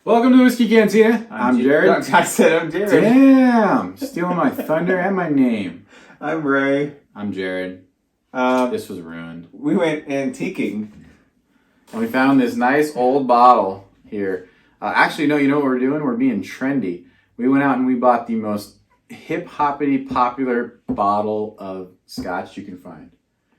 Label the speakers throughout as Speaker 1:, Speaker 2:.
Speaker 1: Welcome to Whiskey Cantina. I'm Jared.
Speaker 2: I said I'm Jared.
Speaker 1: Damn, stealing my thunder and my name.
Speaker 2: I'm Ray.
Speaker 1: I'm Jared. This was ruined.
Speaker 2: We went antiquing.
Speaker 1: And we found this nice old bottle here. Actually, no, you know what we're doing? We're being trendy. We went out and we bought the most hip-hoppity popular bottle of scotch you can find.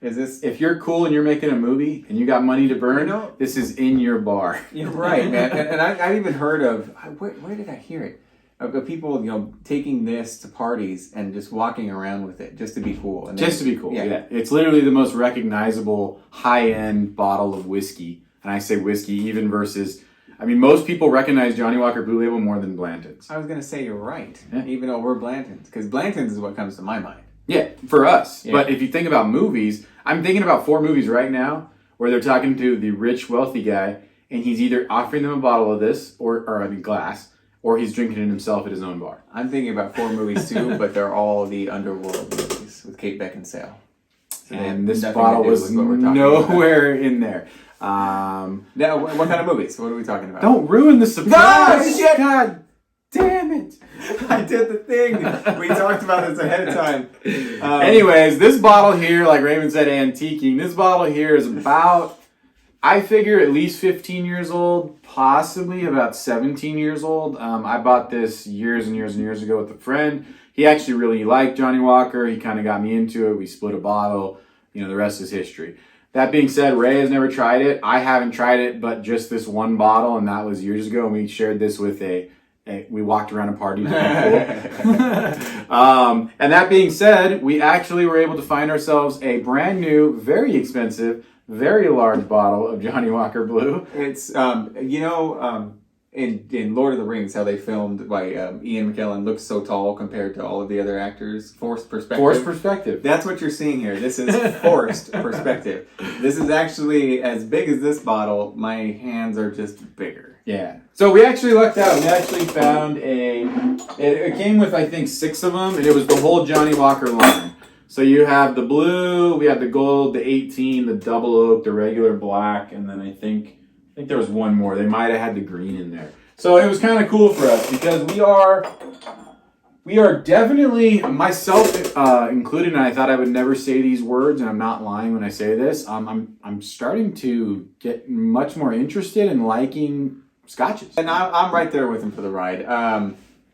Speaker 2: Is this?
Speaker 1: If you're cool and you're making a movie and you got money to burn, this is in your bar.
Speaker 2: You're right, man. And I've even heard of, where did I hear it? Of people, taking this to parties and just walking around with it just to be cool. And
Speaker 1: just to be cool, yeah. It's literally the most recognizable high-end bottle of whiskey. And I say whiskey even versus, most people recognize Johnnie Walker Blue Label more than Blanton's.
Speaker 2: I was going to say you're right, even though we're Blanton's. Because Blanton's is what comes to my mind.
Speaker 1: Yeah, for us. Yeah. But if you think about movies, I'm thinking about 4 movies right now where they're talking to the rich, wealthy guy, and he's either offering them a bottle of this, or glass, or he's drinking it himself at his own bar.
Speaker 2: I'm thinking about 4 movies too, but they're all the underworld movies with Kate Beckinsale. So
Speaker 1: and this bottle was nowhere in there.
Speaker 2: Now, what kind of movies? What are we talking about?
Speaker 1: Don't ruin the surprise!
Speaker 2: No, shit!
Speaker 1: God damn it!
Speaker 2: I did the thing. We talked about this ahead of time.
Speaker 1: Anyways, this bottle here, like Raymond said, antiquing. This bottle here is about, I figure, at least 15 years old, possibly about 17 years old. I bought this years and years and years ago with a friend. He actually really liked Johnnie Walker. He kind of got me into it. We split a bottle. The rest is history. That being said, Ray has never tried it. I haven't tried it, but just this one bottle, and that was years ago. And we shared this with we walked around a party. And that being said, we actually were able to find ourselves a brand new, very expensive, very large bottle of Johnnie Walker Blue.
Speaker 2: It's, in Lord of the Rings, how they filmed by Ian McKellen looks so tall compared to all of the other actors. Forced perspective.
Speaker 1: Forced perspective.
Speaker 2: That's what you're seeing here. This is forced perspective. This is actually as big as this bottle. My hands are just bigger.
Speaker 1: Yeah. So we actually lucked out. We actually found it came with, I think, 6 of them, and it was the whole Johnnie Walker line. So you have the blue, we have the gold, the 18, the double oak, the regular black, and then I think there was one more. They might have had the green in there. So it was kind of cool for us because we are definitely, myself included, and I thought I would never say these words, and I'm not lying when I say this. I'm starting to get much more interested in liking scotches.
Speaker 2: And I'm right there with him for the ride.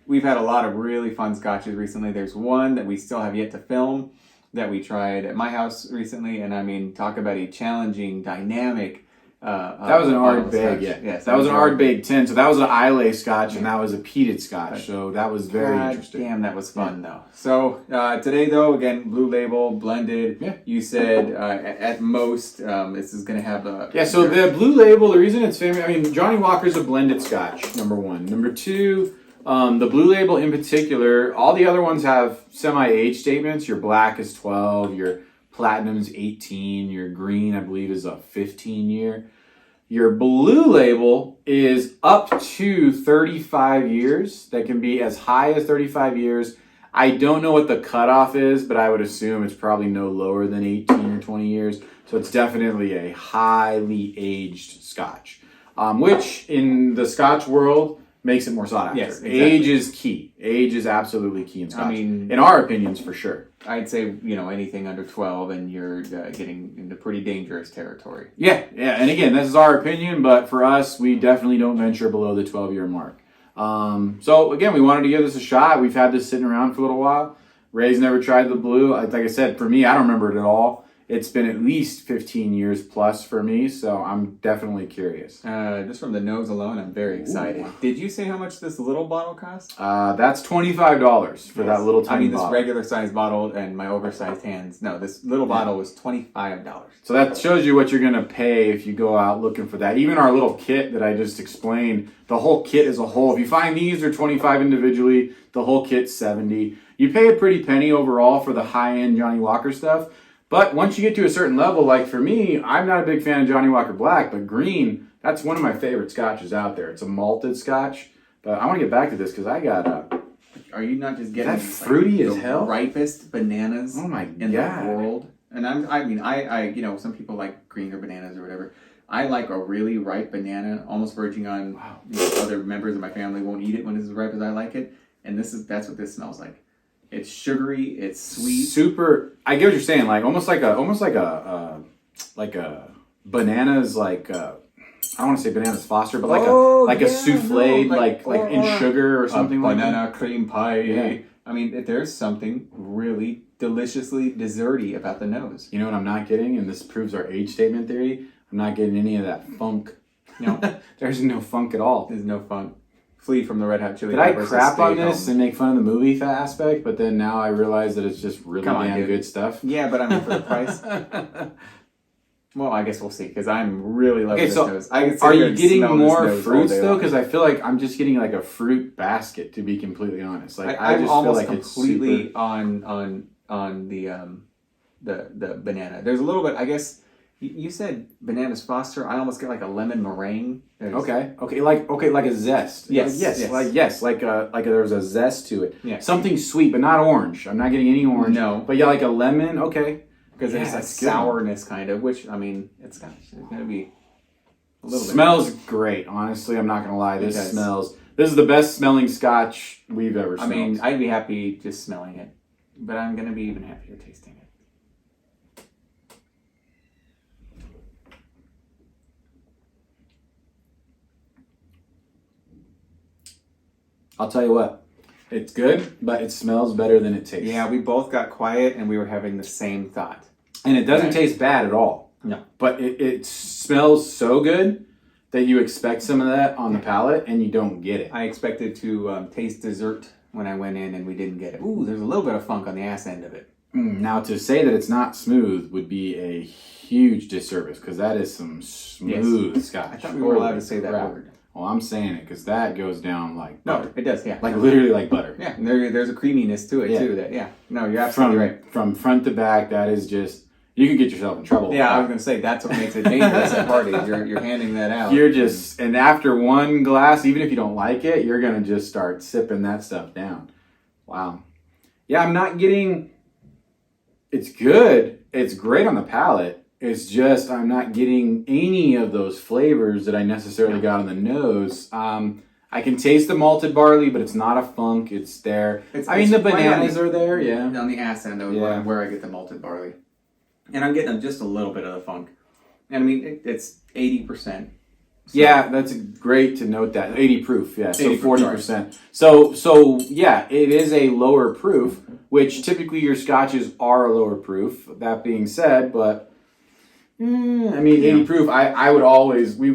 Speaker 2: We've had a lot of really fun scotches recently. There's one that we still have yet to film that we tried at my house recently, and talk about a challenging, dynamic.
Speaker 1: That was an Ardbeg, yeah. Yes, that was an Ardbeg 10. So that was an Islay Scotch, and that was a peated Scotch. So that was very interesting.
Speaker 2: Damn, that was fun though. So today though, again, Blue Label blended. Yeah. You said at most this is gonna have a.
Speaker 1: Yeah. So the Blue Label, the reason it's famous, Johnnie Walker's a blended Scotch. Number 1. Number 2. The Blue Label in particular, all the other ones have semi-age statements. Your black is 12, your platinum's 18, your green, I believe, is a 15 year. Your Blue Label is up to 35 years. That can be as high as 35 years. I don't know what the cutoff is, but I would assume it's probably no lower than 18 or 20 years. So it's definitely a highly aged Scotch, which in the Scotch world makes it more sought after.
Speaker 2: Yes, exactly.
Speaker 1: Age is key. Age is absolutely key in Scotch. In our opinions, for sure.
Speaker 2: I'd say, anything under 12 and you're getting into pretty dangerous territory.
Speaker 1: Yeah. And again, this is our opinion, but for us, we definitely don't venture below the 12-year mark. So again, we wanted to give this a shot. We've had this sitting around for a little while. Ray's never tried the blue. Like I said, for me, I don't remember it at all. It's been at least 15 years plus for me, so I'm definitely curious.
Speaker 2: Just from the nose alone, I'm very excited. Ooh. Did you say how much this little bottle costs?
Speaker 1: That's $25 for that little tiny bottle.
Speaker 2: This regular size bottle and my oversized hands. No, this little bottle was $25.
Speaker 1: So that shows you what you're going to pay if you go out looking for that. Even our little kit that I just explained, the whole kit as a whole. If you find these, they're $25 individually. The whole kit's $70. You pay a pretty penny overall for the high-end Johnnie Walker stuff. But once you get to a certain level, like for me, I'm not a big fan of Johnnie Walker Black, but green, that's one of my favorite scotches out there. It's a malted scotch. But I want to get back to this because I got
Speaker 2: Are you not just getting
Speaker 1: that fruity as hell?
Speaker 2: Ripest bananas
Speaker 1: in
Speaker 2: the world? And I you know, some people like greener bananas or whatever. I like a really ripe banana, almost verging on you know, other members of my family won't eat it when it's as ripe as I like it. And that's what this smells like. It's sugary, it's sweet.
Speaker 1: Super. I get what you're saying. Like almost like a bananas like I don't want to say bananas Foster, but like a souffle,
Speaker 2: no,
Speaker 1: like in sugar or something like that.
Speaker 2: Banana cream pie.
Speaker 1: Yeah.
Speaker 2: I mean, there's something really deliciously desserty about the nose.
Speaker 1: You know what I'm not getting, and this proves our age statement theory. I'm not getting any of that funk.
Speaker 2: No,
Speaker 1: there's no funk at all.
Speaker 2: there's no fun. Flee from the Red Hot Chili
Speaker 1: Did I
Speaker 2: Peppers.
Speaker 1: crap
Speaker 2: Stay
Speaker 1: on this
Speaker 2: home.
Speaker 1: and make fun of the movie aspect, but then now I realize that it's just really
Speaker 2: Come on,
Speaker 1: damn
Speaker 2: dude.
Speaker 1: good stuff?
Speaker 2: Yeah, but I mean, for the price. Well, I guess we'll see, because I'm really loving this nose. I can sit
Speaker 1: Are
Speaker 2: here
Speaker 1: you
Speaker 2: and
Speaker 1: getting
Speaker 2: smell
Speaker 1: more
Speaker 2: this nose all
Speaker 1: fruits
Speaker 2: day
Speaker 1: though?
Speaker 2: long.
Speaker 1: Because I feel like I'm just getting like a fruit basket, to be completely honest. Like I
Speaker 2: I'm
Speaker 1: just
Speaker 2: almost
Speaker 1: feel like it's
Speaker 2: completely
Speaker 1: super...
Speaker 2: on the banana. There's a little bit. I guess you said bananas Foster. I almost get like a lemon meringue.
Speaker 1: Okay, like a zest.
Speaker 2: Yes,
Speaker 1: like there's a zest to it.
Speaker 2: Yeah.
Speaker 1: Something sweet, but not orange. I'm not getting any orange.
Speaker 2: No.
Speaker 1: But yeah, like a lemon. Okay.
Speaker 2: Because there's a
Speaker 1: that's good.
Speaker 2: sourness kind of, which I mean, it's going to be a little bit.
Speaker 1: Smells great. Honestly, I'm not gonna lie.
Speaker 2: It
Speaker 1: This
Speaker 2: does.
Speaker 1: smells. This is the best smelling Scotch we've ever
Speaker 2: I
Speaker 1: smelled.
Speaker 2: mean, I'd be happy just smelling it, but I'm going to be even happier tasting it.
Speaker 1: I'll tell you what. It's good, but it smells better than it tastes.
Speaker 2: Yeah, we both got quiet and we were having the same thought.
Speaker 1: And it doesn't
Speaker 2: Right.
Speaker 1: taste bad at all.
Speaker 2: No.
Speaker 1: But it smells so good that you expect some of that on the palate and you don't get it.
Speaker 2: I expected to taste dessert when I went in and we didn't get it. Ooh, there's a little bit of funk on the ass end of it.
Speaker 1: Now, to say that it's not smooth would be a huge disservice because that is some smooth Scotch.
Speaker 2: I thought we were allowed
Speaker 1: Holy
Speaker 2: to say that
Speaker 1: crap.
Speaker 2: word.
Speaker 1: Well, I'm saying it because that goes down like butter.
Speaker 2: No, it does, yeah.
Speaker 1: Like literally like butter.
Speaker 2: Yeah, and there's a creaminess to it
Speaker 1: Yeah.
Speaker 2: too. That no, you're absolutely right.
Speaker 1: From front to back, that is just, you can get yourself in trouble.
Speaker 2: Yeah, I was gonna say that's what makes it dangerous at parties. You're handing that out.
Speaker 1: You're just, and after one glass, even if you don't like it, you're going to just start sipping that stuff down. Wow. Yeah, I'm not getting, it's good. It's great on the palate. It's just, I'm not getting any of those flavors that I necessarily got on the nose. I can taste the malted barley, but it's not a funk. It's there. The
Speaker 2: right
Speaker 1: bananas are there, yeah.
Speaker 2: on the ass end of
Speaker 1: Yeah.
Speaker 2: where I get the malted barley, and I'm getting just a little bit of the funk. And I mean, it's 80%. So
Speaker 1: Yeah, that's great to note that. 80 proof, yeah. So
Speaker 2: 80 proof,
Speaker 1: 40%. So yeah, it is a lower proof, which typically your scotches are a lower proof. That being said, but 80 proof, I would always we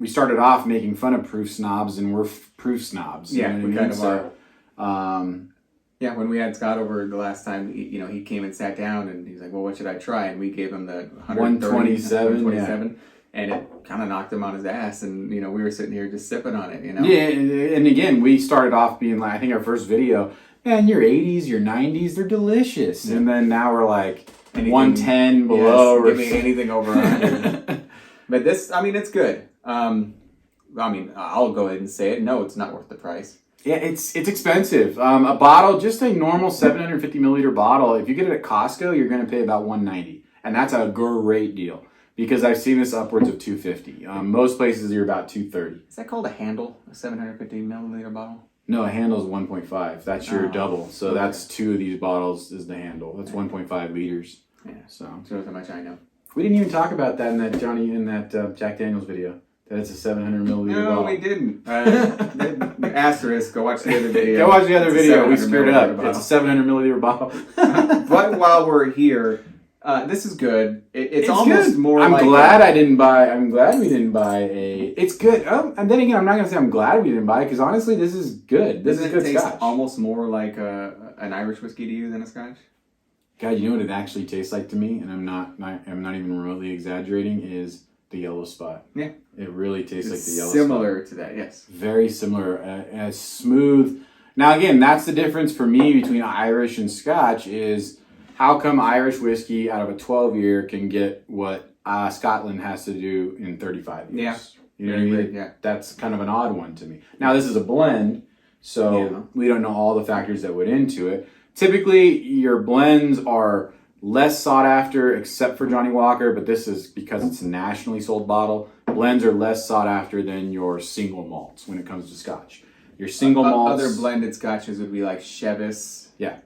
Speaker 1: started off making fun of proof snobs and we're proof snobs.
Speaker 2: Yeah,
Speaker 1: you know
Speaker 2: we
Speaker 1: what I
Speaker 2: kind
Speaker 1: mean?
Speaker 2: of are.
Speaker 1: So,
Speaker 2: Yeah, when we had Scott over the last time, he came and sat down and he's like, "Well, what should I try?" And we gave him the 127, and it kind of knocked him on his ass. And we were sitting here just sipping on it.
Speaker 1: Yeah, and again, we started off being like, I think our first video, man, your 80s, your 90s, they're delicious. Yeah. And then now we're like 110 below.
Speaker 2: Yes, give me anything over 100. But this, it's good. I'll go ahead and say it. No, it's not worth the price.
Speaker 1: Yeah, it's expensive. A bottle, just a normal 750 milliliter bottle, if you get it at Costco, you're going to pay about $190. And that's a great deal. Because I've seen this upwards of $250. Most places you're about $230.
Speaker 2: Is that called a handle? A 750 milliliter bottle?
Speaker 1: No, a handle is 1.5. That's your double. So
Speaker 2: okay.
Speaker 1: That's 2 of these bottles is the handle. That's 1.5 liters.
Speaker 2: Yeah.
Speaker 1: So
Speaker 2: shows how much I know.
Speaker 1: We didn't even talk about that in that Jack Daniels video. That it's a 700 milliliter bottle.
Speaker 2: No, we didn't. Asterisk. Go watch the other video.
Speaker 1: Go watch the other video. We
Speaker 2: 700
Speaker 1: screwed up.
Speaker 2: milliliter bottle.
Speaker 1: It's a 700 milliliter bottle.
Speaker 2: But while we're here, this is good. It's almost
Speaker 1: good.
Speaker 2: more.
Speaker 1: I'm
Speaker 2: like
Speaker 1: glad we didn't buy a. It's good. And then again, I'm not gonna say I'm glad we didn't buy it because honestly, this is good. This is good
Speaker 2: taste
Speaker 1: Scotch.
Speaker 2: Almost more like an Irish whiskey to you than a Scotch.
Speaker 1: God, you know what it actually tastes like to me, and I'm not even remotely exaggerating. Is the yellow spot?
Speaker 2: Yeah,
Speaker 1: it really tastes like the yellow spot.
Speaker 2: Similar to that, yes.
Speaker 1: Very similar, as smooth. Now again, that's the difference for me between Irish and Scotch is how come Irish whiskey out of a 12-year can get what Scotland has to do in 35 years?
Speaker 2: Yeah.
Speaker 1: You know what I mean?
Speaker 2: Yeah.
Speaker 1: That's kind of an odd one to me. Now this is a blend, so we don't know all the factors that went into it. typically your blends are less sought after except for Johnnie Walker, but this is because it's a nationally sold bottle. Blends are less sought after than your single malts when it comes to Scotch. Your single malts.
Speaker 2: Other blended Scotches would be like Chevis.
Speaker 1: Yeah.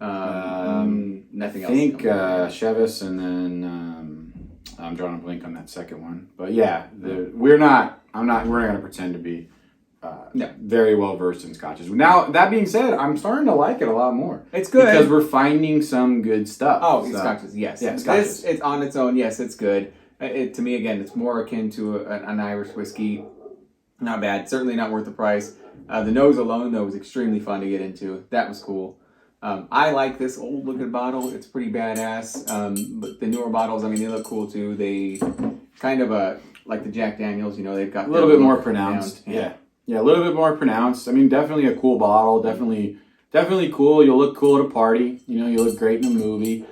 Speaker 2: Nothing else.
Speaker 1: I think Chevis, and then I'm drawing a blank on that second one. But yeah, we're not going to pretend to be very well versed in Scotches. Now, that being said, I'm starting to like it a lot more.
Speaker 2: It's good
Speaker 1: because we're finding some good stuff.
Speaker 2: Oh, Scotches, yes.
Speaker 1: Yeah, Scotches.
Speaker 2: It's on its own. Yes, it's good. To me, again, it's more akin to an Irish whiskey. Not bad. Certainly not worth the price. The nose alone, though, was extremely fun to get into. That was cool. I like this old looking bottle. It's pretty badass. But the newer bottles, I mean, they look cool too. They kind of like the Jack Daniels, they've got
Speaker 1: a little bit more pronounced. Yeah, a little bit more pronounced. I mean, definitely a cool bottle. Definitely cool. You'll look cool at a party. You look great in a movie.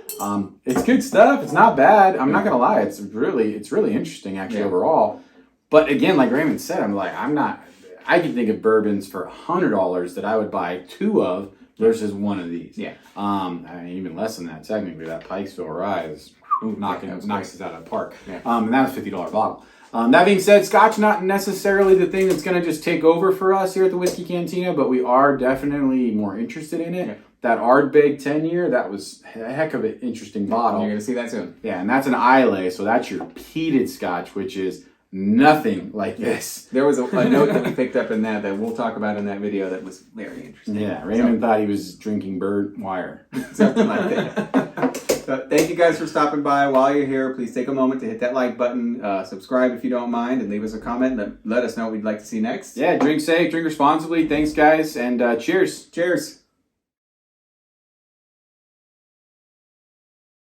Speaker 1: It's good stuff. It's not bad. I'm not gonna lie. It's really interesting actually overall. But again, like Raymond said, I can think of bourbons for $100 that I would buy 2 of versus 1 of these. Yeah. I mean, even less than that technically. That Pikesville Rye is knocks us out of the park. Yeah. And that was $50 bottle. That being said, Scotch not necessarily the thing that's going to just take over for us here at the Whiskey Cantina, but we are definitely more interested in it. Yeah. That Ardbeg 10-year, that was a heck of an interesting bottle.
Speaker 2: You're going to see that soon.
Speaker 1: Yeah, and that's an Islay, so that's your peated Scotch, which is nothing like this.
Speaker 2: There was a note that we picked up in that we'll talk about in that video that was very interesting.
Speaker 1: Yeah, Raymond thought he was drinking bird wire.
Speaker 2: Something like that. So thank you guys for stopping by. While you're here, please take a moment to hit that like button, subscribe if you don't mind, and leave us a comment and let us know what we'd like to see next.
Speaker 1: Yeah, drink safe, drink responsibly. Thanks, guys, and cheers.
Speaker 2: Cheers.